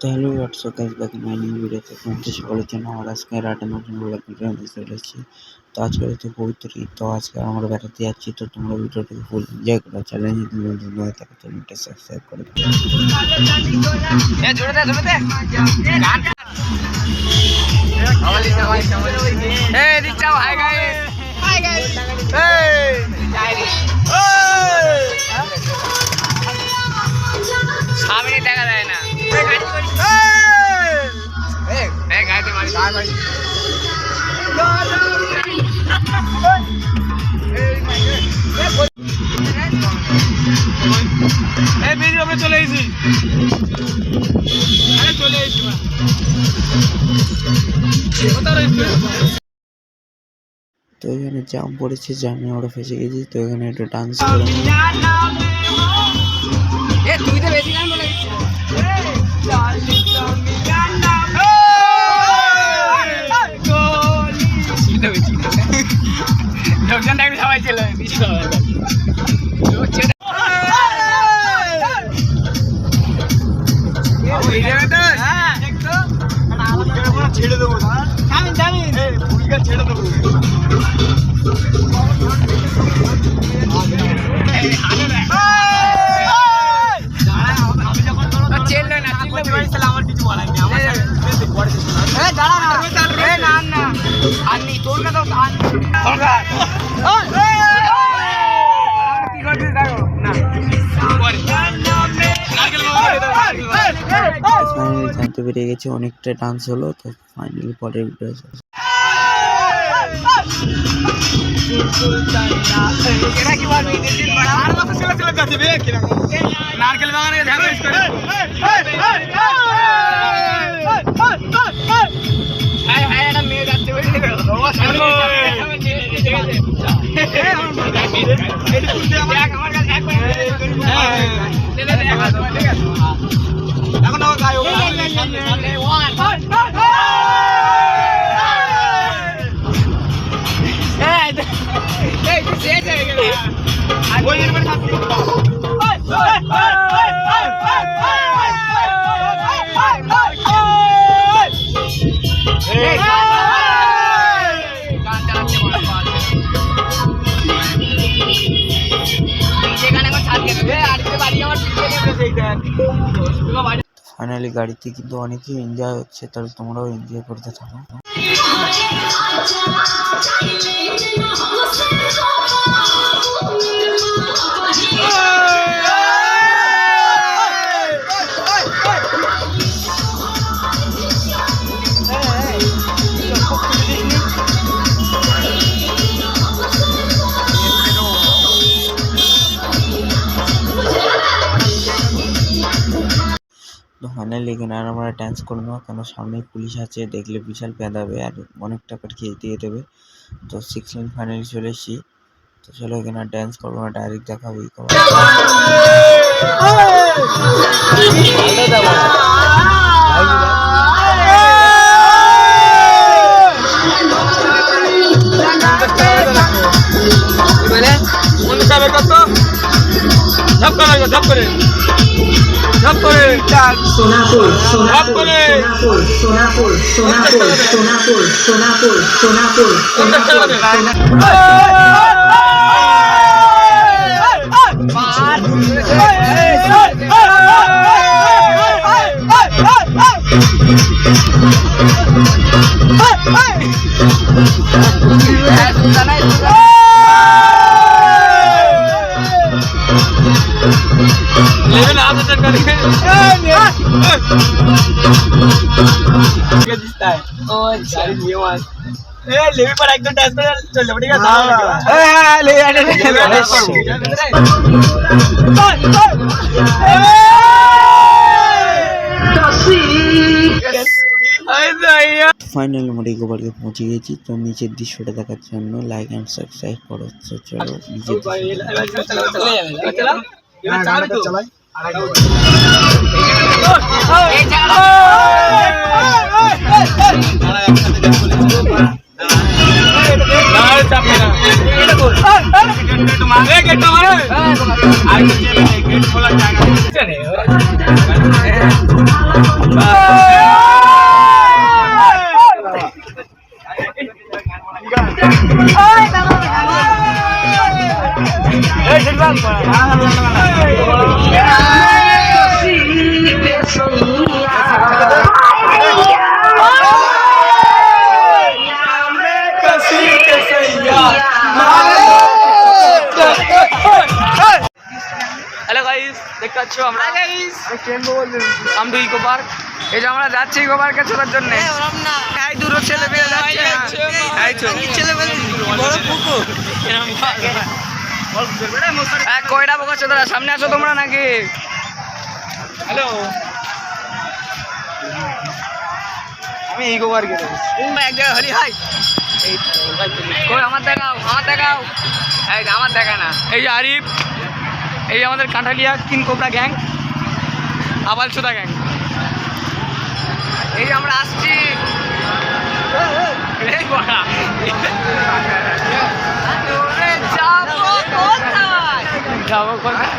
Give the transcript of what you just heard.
তো hello WhatsApp guys, back in my new video. তোমাদের সকলের জন্য আমার আজকে রাতে নতুন ব্লগ ভিডিও নিয়ে চলে এসেছি। তো আজকে হচ্ছে পবিত্র ঈদ, তো আজকে আমরা বেড়াতে যাচ্ছি। তো তোমরা ভিডিওটাকে ফুল এনজয় করো। চ্যালেঞ্জ নতুন হয়ে থাকে চ্যানেলটা সাবস্ক্রাইব করে দাও। সামনে দেখা যায় না। চলে এসেছি, চলে এসেছি। তো এখানে জাম পড়েছে, জামে আমরা ফেসে গেছি। তো এখানে একটু ডান্স করে তুই তো বেশি গান বলে লোকজন দেখলে সবাই ছিল ছেড়ে দেবো, ছেড়ে দেবো। আমার কিছু বলার নেই, আমার তোর কথা ফাইনালি জানতে পেরে গেছি অনেকটা ডান্স হলো। তো ফাইনালি পরের ভিডিও নারকেল বাগানে মেয়ে যাচ্ছে ফাইনালি গাড়িতে কিন্তু অনেকেই এনজয় হচ্ছে। তাহলে তোমরাও এনজয় করতে থাকো। তো ফাইনালি এখানে আর আমরা ডান্স করে নেবো, কেন সামনে পুলিশ আছে, দেখলে বিশাল পেঁদাবে আর অনেক টাকার খেয়ে দিয়ে দেবে। তো 6 লাইন ফাইনালি চলে এসেছি। তো চলো এখানে আর ডান্স করবো না, ডাইরেক্ট দেখাবো এই খবর। সোনাপুর সোনাপুর সোনাপুর সোনাপুর সোনাপুর সোনাপুর সোনাপুর সোনাপুর लेवी पर एकदम डांस कर चल बढ़िया ফাইনালি আমরা ইকোপার্কে পৌঁছে গেছি। তো নিচের দৃশ্যটা দেখার জন্য লাইক অ্যান্ড সাবস্ক্রাইব করো। চলো নিচের गेट खोला जाएगा। হ্যালো গাইস, দেখতে পাচ্ছ আমরা আমডু ইকো পার্ক। এই যে আমরা যাচ্ছি ইকো পার্কে ছোটার জন্য। এই দূর ছেলে পেয়ে যাচ্ছে, কয়টা বোকা ছোটরা সামনে আসো তোমরা নাকি? হ্যালো, আমি ইকো পার্কে এক জায়গায় হলি হাই। কই আমার দেখাও, আমার দেখাও। এই যে আমার দেখা না। এই যে আরিফ, এই আমাদের কাঁঠালিয়া কিং কোবরা গ্যাং, আবাল চোদা গ্যাং। এই যে আমরা আসছি। যাবো কোথায়?